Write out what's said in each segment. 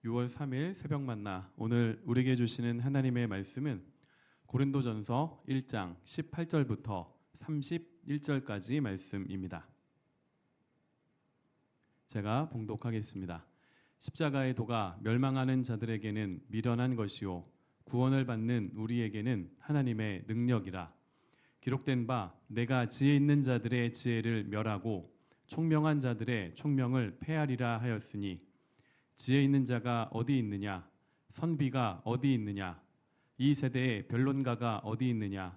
6월 3일 새벽 만나 오늘 우리에게 주시는 하나님의 말씀은 고린도전서 1장 18절부터 31절까지 말씀입니다. 제가 봉독하겠습니다. 십자가의 도가 멸망하는 자들에게는 미련한 것이요 구원을 받는 우리에게는 하나님의 능력이라. 기록된 바 내가 지혜 있는 자들의 지혜를 멸하고 총명한 자들의 총명을 패하리라 하였으니 지혜 있는 자가 어디 있느냐? 선비가 어디 있느냐? 이 세대의 변론가가 어디 있느냐?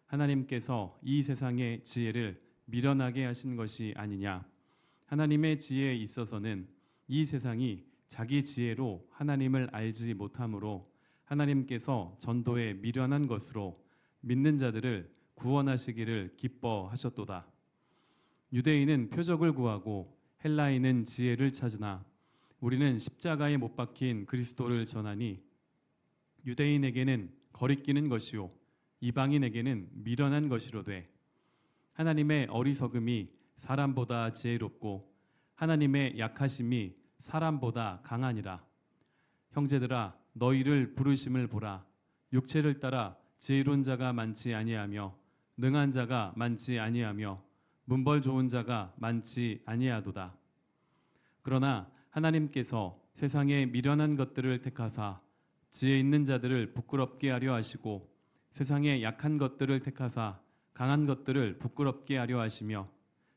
하나님께서 이 세상의 지혜를 미련하게 하신 것이 아니냐? 하나님의 지혜에 있어서는 이 세상이 자기 지혜로 하나님을 알지 못하므로 하나님께서 전도에 미련한 것으로 믿는 자들을 구원하시기를 기뻐하셨도다. 유대인은 표적을 구하고 헬라인은 지혜를 찾으나 우리는 십자가에 못 박힌 그리스도를 전하니 유대인에게는 거리끼는 것이요 이방인에게는 미련한 것이로되 하나님의 어리석음이 사람보다 지혜롭고 하나님의 약하심이 사람보다 강하니라. 형제들아 너희를 부르심을 보라. 육체를 따라 지혜로운 자가 많지 아니하며 능한 자가 많지 아니하며 문벌 좋은 자가 많지 아니하도다. 그러나 하나님께서 세상의 미련한 것들을 택하사 지혜 있는 자들을 부끄럽게 하려 하시고 세상의 약한 것들을 택하사 강한 것들을 부끄럽게 하려 하시며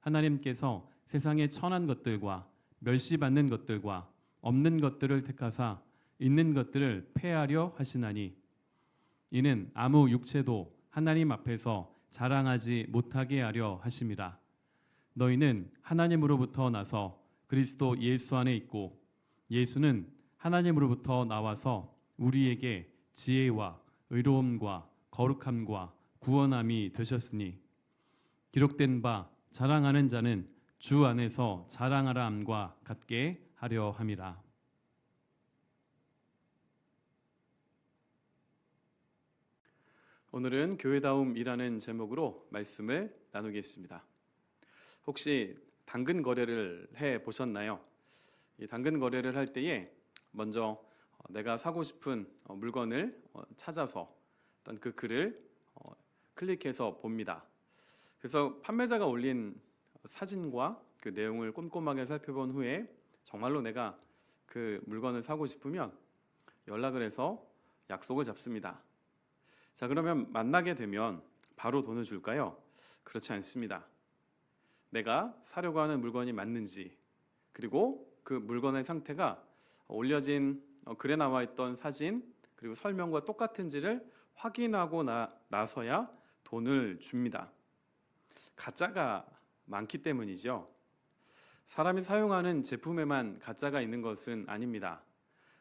하나님께서 세상의 천한 것들과 멸시받는 것들과 없는 것들을 택하사 있는 것들을 폐하려 하시나니 이는 아무 육체도 하나님 앞에서 자랑하지 못하게 하려 하심이라. 너희는 하나님으로부터 나서 그리스도 예수 안에 있고 예수는 하나님으로부터 나와서 우리에게 지혜와 의로움과 거룩함과 구원함이 되셨으니 기록된 바 자랑하는 자는 주 안에서 자랑하라 함과 같게 하려 함이라. 오늘은 교회다움이라는 제목으로 말씀을 나누겠습니다. 혹시 당근 거래를 해 보셨나요? 이 당근 거래를 할 때에 먼저 내가 사고 싶은 물건을 찾아서 어떤 그 글을 클릭해서 봅니다. 그래서 판매자가 올린 사진과 그 내용을 꼼꼼하게 살펴본 후에 정말로 내가 그 물건을 사고 싶으면 연락을 해서 약속을 잡습니다. 자, 그러면 만나게 되면 바로 돈을 줄까요? 그렇지 않습니다. 내가 사려고 하는 물건이 맞는지, 그리고 그 물건의 상태가 올려진 글에 나와 있던 사진 그리고 설명과 똑같은지를 확인하고 나서야 돈을 줍니다. 가짜가 많기 때문이죠. 사람이 사용하는 제품에만 가짜가 있는 것은 아닙니다.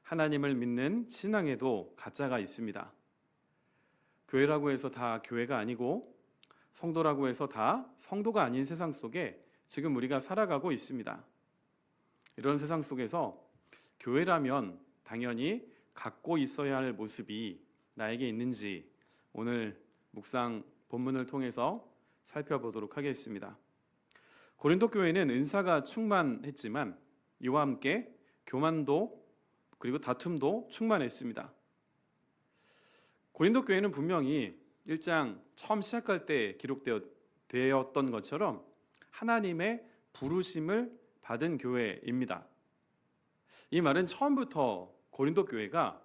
하나님을 믿는 신앙에도 가짜가 있습니다. 교회라고 해서 다 교회가 아니고 성도라고 해서 다 성도가 아닌 세상 속에 지금 우리가 살아가고 있습니다. 이런 세상 속에서 교회라면 당연히 갖고 있어야 할 모습이 나에게 있는지 오늘 묵상 본문을 통해서 살펴보도록 하겠습니다. 고린도 교회는 은사가 충만했지만 이와 함께 교만도 그리고 다툼도 충만했습니다. 고린도 교회는 분명히 1장 처음 시작할 때 기록되었던 것처럼 하나님의 부르심을 받은 교회입니다. 이 말은 처음부터 고린도 교회가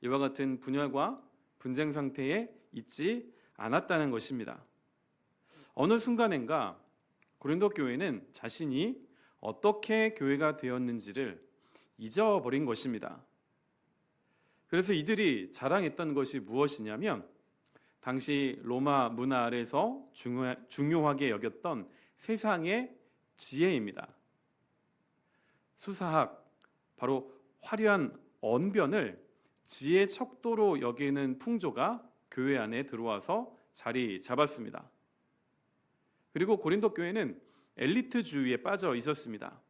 이와 같은 분열과 분쟁 상태에 있지 않았다는 것입니다. 어느 순간인가 고린도 교회는 자신이 어떻게 교회가 되었는지를 잊어버린 것입니다. 그래서 이들이 자랑했던 것이 무엇이냐면 당시 로마 문화 아래서 중요하게 여겼던 세상의 지혜입니다. 수사학, 바로 화려한 언변을 지혜 척도로 여기는 풍조가 교회 안에 들어와서 자리 잡았습니다. 그리고 고린도 교회는 엘리트주의에 빠져 있었습니다.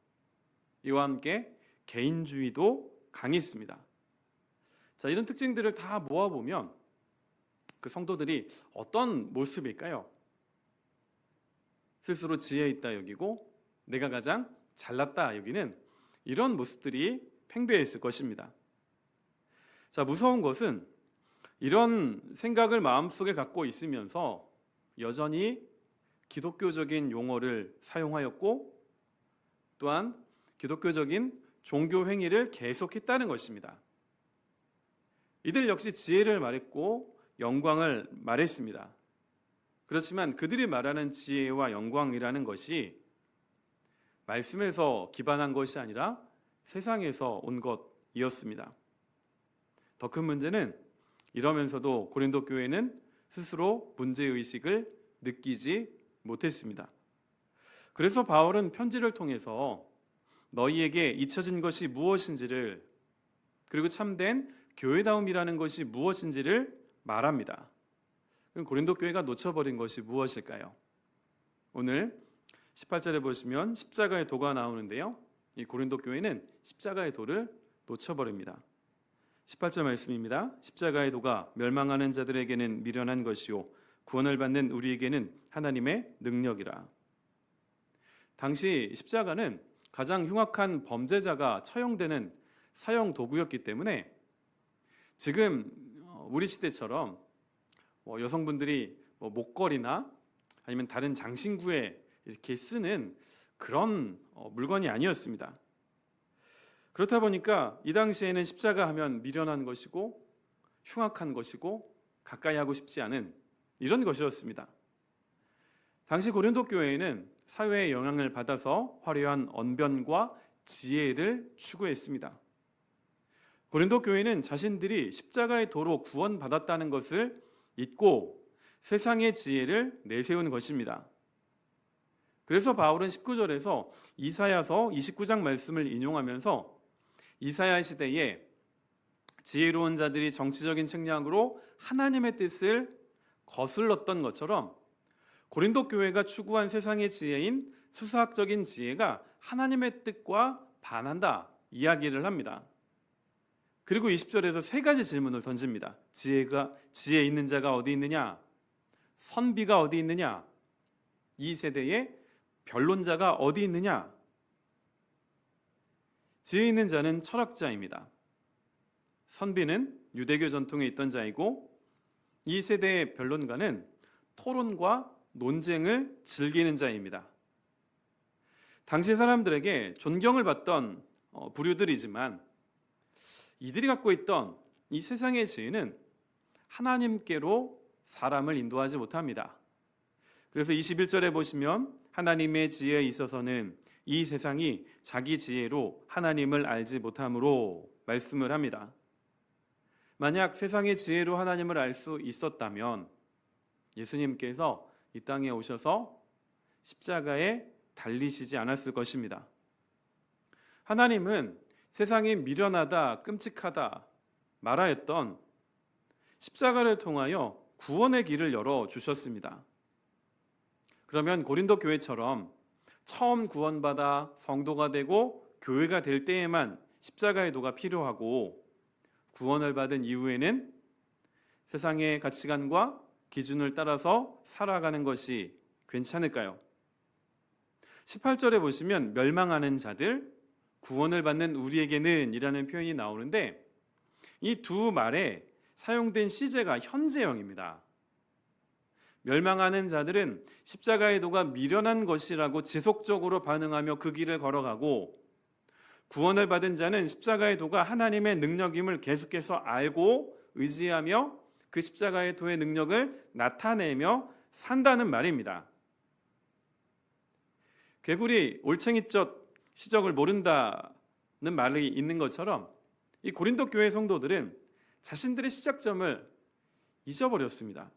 이와 함께 개인주의도 강했습니다. 자, 이런 특징들을 다 모아보면 그 성도들이 어떤 모습일까요? 스스로 지혜 있다 여기고 내가 가장 잘났다 여기는 이런 모습들이 팽배했을 것입니다. 자, 무서운 것은 이런 생각을 마음속에 갖고 있으면서 여전히 기독교적인 용어를 사용하였고 또한 기독교적인 종교 행위를 계속했다는 것입니다. 이들 역시 지혜를 말했고 영광을 말했습니다. 그렇지만 그들이 말하는 지혜와 영광이라는 것이 말씀에서 기반한 것이 아니라 세상에서 온 것이었습니다. 더 큰 문제는 이러면서도 고린도 교회는 스스로 문제의식을 느끼지 못했습니다. 그래서 바울은 편지를 통해서 너희에게 잊혀진 것이 무엇인지를, 그리고 참된 교회다움이라는 것이 무엇인지를 말합니다. 그럼 고린도 교회가 놓쳐버린 것이 무엇일까요? 오늘 18절에 보시면 십자가의 도가 나오는데요, 이 고린도 교회는 십자가의 도를 놓쳐버립니다. 18절 말씀입니다. 십자가의 도가 멸망하는 자들에게는 미련한 것이요 구원을 받는 우리에게는 하나님의 능력이라. 당시 십자가는 가장 흉악한 범죄자가 처형되는 사형 도구였기 때문에 지금 우리 시대처럼 여성분들이 목걸이나 아니면 다른 장신구에 이렇게 쓰는 그런 물건이 아니었습니다. 그렇다 보니까 이 당시에는 십자가 하면 미련한 것이고 흉악한 것이고 가까이 하고 싶지 않은 이런 것이었습니다. 당시 고린도 교회에는 사회의 영향을 받아서 화려한 언변과 지혜를 추구했습니다. 고린도 교회는 자신들이 십자가의 도로 구원받았다는 것을 잊고 세상의 지혜를 내세운 것입니다. 그래서 바울은 19절에서 이사야서 29장 말씀을 인용하면서 이사야 시대에 지혜로운 자들이 정치적인 책략으로 하나님의 뜻을 거슬렀던 것처럼 고린도 교회가 추구한 세상의 지혜인 수사학적인 지혜가 하나님의 뜻과 반한다 이야기를 합니다. 그리고 20절에서 세 가지 질문을 던집니다. 지혜 있는 자가 어디 있느냐? 선비가 어디 있느냐? 이 세대의 변론자가 어디 있느냐? 지혜 있는 자는 철학자입니다. 선비는 유대교 전통에 있던 자이고 이 세대의 변론가는 토론과 논쟁을 즐기는 자입니다. 당시 사람들에게 존경을 받던 부류들이지만 이들이 갖고 있던 이 세상의 지혜는 하나님께로 사람을 인도하지 못합니다. 그래서 21절에 보시면 하나님의 지혜에 있어서는 이 세상이 자기 지혜로 하나님을 알지 못함으로 말씀을 합니다. 만약 세상의 지혜로 하나님을 알 수 있었다면 예수님께서 이 땅에 오셔서 십자가에 달리시지 않았을 것입니다. 하나님은 세상이 미련하다, 끔찍하다 말하였던 십자가를 통하여 구원의 길을 열어주셨습니다. 그러면 고린도 교회처럼 처음 구원받아 성도가 되고 교회가 될 때에만 십자가의 도가 필요하고 구원을 받은 이후에는 세상의 가치관과 기준을 따라서 살아가는 것이 괜찮을까요? 18절에 보시면 멸망하는 자들, 구원을 받는 우리에게는 이라는 표현이 나오는데 이 두 말에 사용된 시제가 현재형입니다. 멸망하는 자들은 십자가의 도가 미련한 것이라고 지속적으로 반응하며 그 길을 걸어가고 구원을 받은 자는 십자가의 도가 하나님의 능력임을 계속해서 알고 의지하며 그 십자가의 도의 능력을 나타내며 산다는 말입니다. 개구리 올챙이적 시적을 모른다는 말이 있는 것처럼 이 고린도 교회 성도들은 자신들의 시작점을 잊어버렸습니다.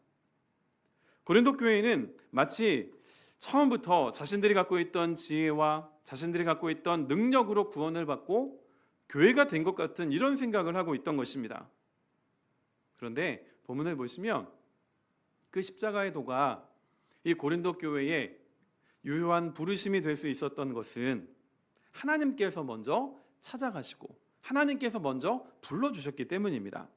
고린도 교회는 마치 처음부터 자신들이 갖고 있던 지혜와 자신들이 갖고 있던 능력으로 구원을 받고 교회가 된 것 같은 이런 생각을 하고 있던 것입니다. 그런데 본문을 보시면 그 십자가의 도가 이 고린도 교회의 유효한 부르심이 될 수 있었던 것은 하나님께서 먼저 찾아가시고 하나님께서 먼저 불러주셨기 때문입니다.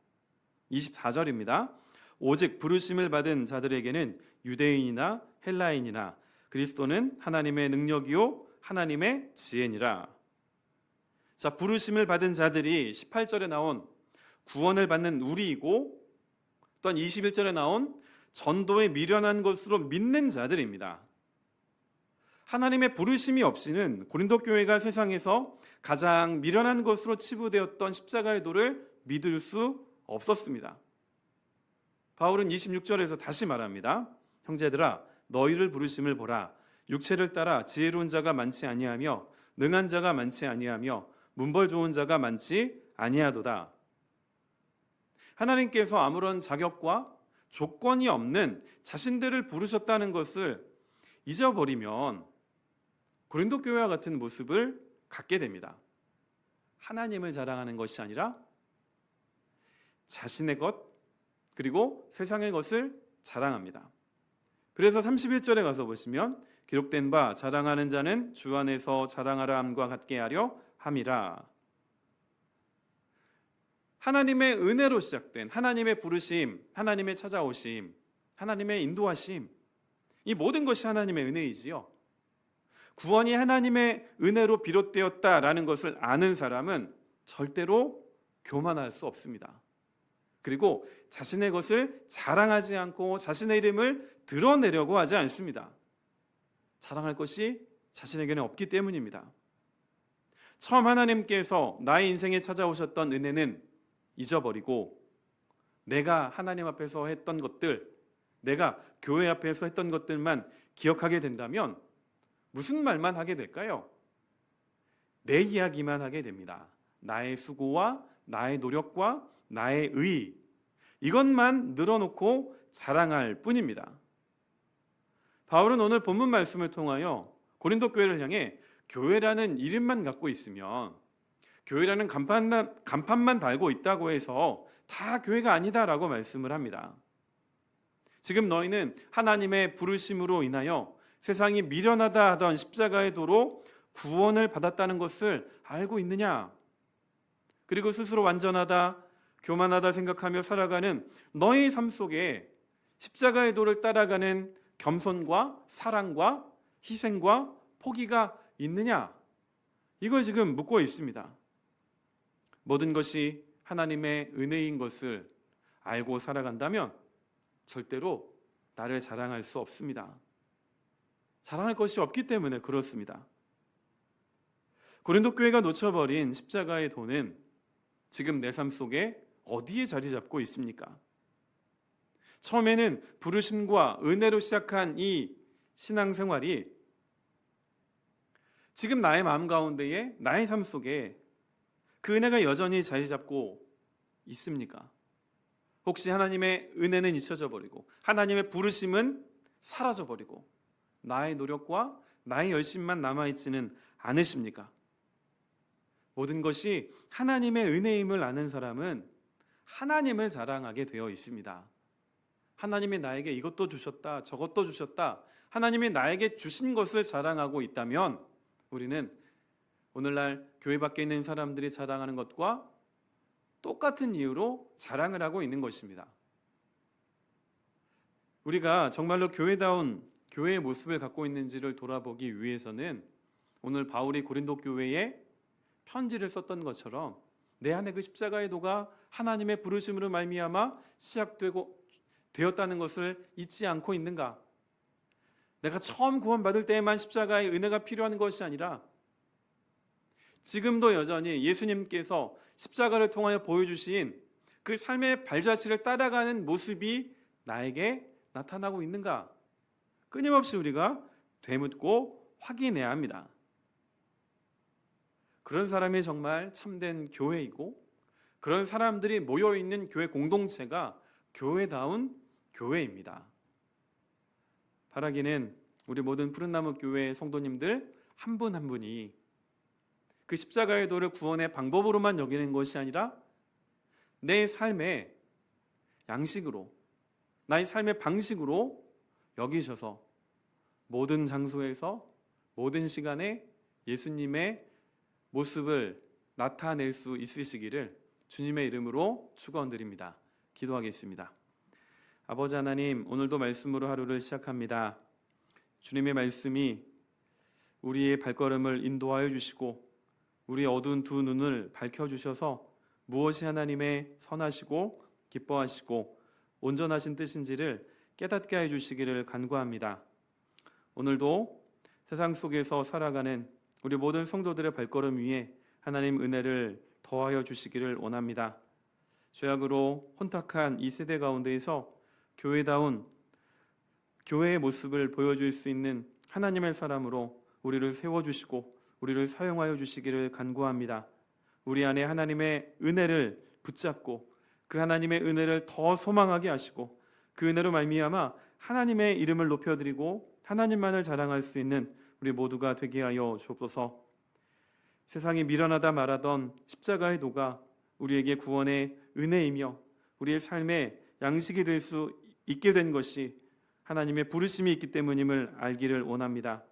24절입니다. 오직 부르심을 받은 자들에게는 유대인이나 헬라인이나 그리스도는 하나님의 능력이요 하나님의 지혜니라. 자, 부르심을 받은 자들이 18절에 나온 구원을 받는 우리이고, 또한 21절에 나온 전도에 미련한 것으로 믿는 자들입니다. 하나님의 부르심이 없이는 고린도 교회가 세상에서 가장 미련한 것으로 치부되었던 십자가의 도를 믿을 수 없었습니다. 바울은 26절에서 다시 말합니다. 형제들아, 너희를 부르심을 보라. 육체를 따라 지혜로운 자가 많지 아니하며 능한 자가 많지 아니하며 문벌 좋은 자가 많지 아니하도다. 하나님께서 아무런 자격과 조건이 없는 자신들을 부르셨다는 것을 잊어버리면 고린도 교회와 같은 모습을 갖게 됩니다. 하나님을 자랑하는 것이 아니라 자신의 것, 그리고 세상의 것을 자랑합니다. 그래서 31절에 가서 보시면 기록된 바 자랑하는 자는 주 안에서 자랑하라 함과 같게 하려 함이라. 하나님의 은혜로 시작된 하나님의 부르심, 하나님의 찾아오심, 하나님의 인도하심, 이 모든 것이 하나님의 은혜이지요. 구원이 하나님의 은혜로 비롯되었다라는 것을 아는 사람은 절대로 교만할 수 없습니다. 그리고 자신의 것을 자랑하지 않고 자신의 이름을 드러내려고 하지 않습니다. 자랑할 것이 자신에게는 없기 때문입니다. 처음 하나님께서 나의 인생에 찾아오셨던 은혜는 잊어버리고 내가 하나님 앞에서 했던 것들, 내가 교회 앞에서 했던 것들만 기억하게 된다면 무슨 말만 하게 될까요? 내 이야기만 하게 됩니다. 나의 수고와 나의 노력과 나의 의, 이것만 늘어놓고 자랑할 뿐입니다. 바울은 오늘 본문 말씀을 통하여 고린도 교회를 향해 교회라는 이름만 갖고 있으면, 교회라는 간판만 달고 있다고 해서 다 교회가 아니다라고 말씀을 합니다. 지금 너희는 하나님의 부르심으로 인하여 세상이 미련하다 하던 십자가의 도로 구원을 받았다는 것을 알고 있느냐? 그리고 스스로 완전하다, 교만하다 생각하며 살아가는 너의 삶 속에 십자가의 도를 따라가는 겸손과 사랑과 희생과 포기가 있느냐? 이걸 지금 묻고 있습니다. 모든 것이 하나님의 은혜인 것을 알고 살아간다면 절대로 나를 자랑할 수 없습니다. 자랑할 것이 없기 때문에 그렇습니다. 고린도 교회가 놓쳐버린 십자가의 도는 지금 내 삶 속에 어디에 자리 잡고 있습니까? 처음에는 부르심과 은혜로 시작한 이 신앙생활이 지금 나의 마음 가운데에, 나의 삶 속에 그 은혜가 여전히 자리 잡고 있습니까? 혹시 하나님의 은혜는 잊혀져 버리고 하나님의 부르심은 사라져 버리고 나의 노력과 나의 열심만 남아있지는 않으십니까? 모든 것이 하나님의 은혜임을 아는 사람은 하나님을 자랑하게 되어 있습니다. 하나님이 나에게 이것도 주셨다, 저것도 주셨다, 하나님이 나에게 주신 것을 자랑하고 있다면 우리는 오늘날 교회 밖에 있는 사람들이 자랑하는 것과 똑같은 이유로 자랑을 하고 있는 것입니다. 우리가 정말로 교회다운 교회의 모습을 갖고 있는지를 돌아보기 위해서는 오늘 바울이 고린도 교회에 편지를 썼던 것처럼 내 안에 그 십자가의 도가 하나님의 부르심으로 말미암아 시작되었다는 것을 잊지 않고 있는가? 내가 처음 구원받을 때에만 십자가의 은혜가 필요한 것이 아니라 지금도 여전히 예수님께서 십자가를 통하여 보여주신 그 삶의 발자취를 따라가는 모습이 나에게 나타나고 있는가? 끊임없이 우리가 되묻고 확인해야 합니다. 그런 사람이 정말 참된 교회이고 그런 사람들이 모여있는 교회 공동체가 교회다운 교회입니다. 바라기는 우리 모든 푸른나무 교회 성도님들 한 분 한 분이 그 십자가의 도를 구원의 방법으로만 여기는 것이 아니라 내 삶의 양식으로, 나의 삶의 방식으로 여기셔서 모든 장소에서 모든 시간에 예수님의 모습을 나타낼 수 있으시기를 주님의 이름으로 축원드립니다. 기도하겠습니다. 아버지 하나님, 오늘도 말씀으로 하루를 시작합니다. 주님의 말씀이 우리의 발걸음을 인도하여 주시고 우리의 어두운 두 눈을 밝혀주셔서 무엇이 하나님의 선하시고 기뻐하시고 온전하신 뜻인지를 깨닫게 해 주시기를 간구합니다. 오늘도 세상 속에서 살아가는 우리 모든 성도들의 발걸음 위에 하나님 은혜를 더하여 주시기를 원합니다. 죄악으로 혼탁한 이 세대 가운데에서 교회다운 교회의 모습을 보여줄 수 있는 하나님의 사람으로 우리를 세워주시고 우리를 사용하여 주시기를 간구합니다. 우리 안에 하나님의 은혜를 붙잡고 그 하나님의 은혜를 더 소망하게 하시고 그 은혜로 말미암아 하나님의 이름을 높여드리고 하나님만을 자랑할 수 있는 우리 모두가 되게 하여 주옵소서. 세상이 미련하다 말하던 십자가의 도가 우리에게 구원의 은혜이며 우리의 삶의 양식이 될 수 있게 된 것이 하나님의 부르심이 있기 때문임을 알기를 원합니다.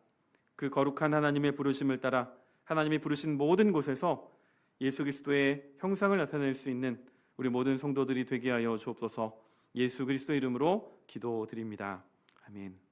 그 거룩한 하나님의 부르심을 따라 하나님이 부르신 모든 곳에서 예수 그리스도의 형상을 나타낼 수 있는 우리 모든 성도들이 되게 하여 주옵소서. 예수 그리스도의 이름으로 기도드립니다. 아멘.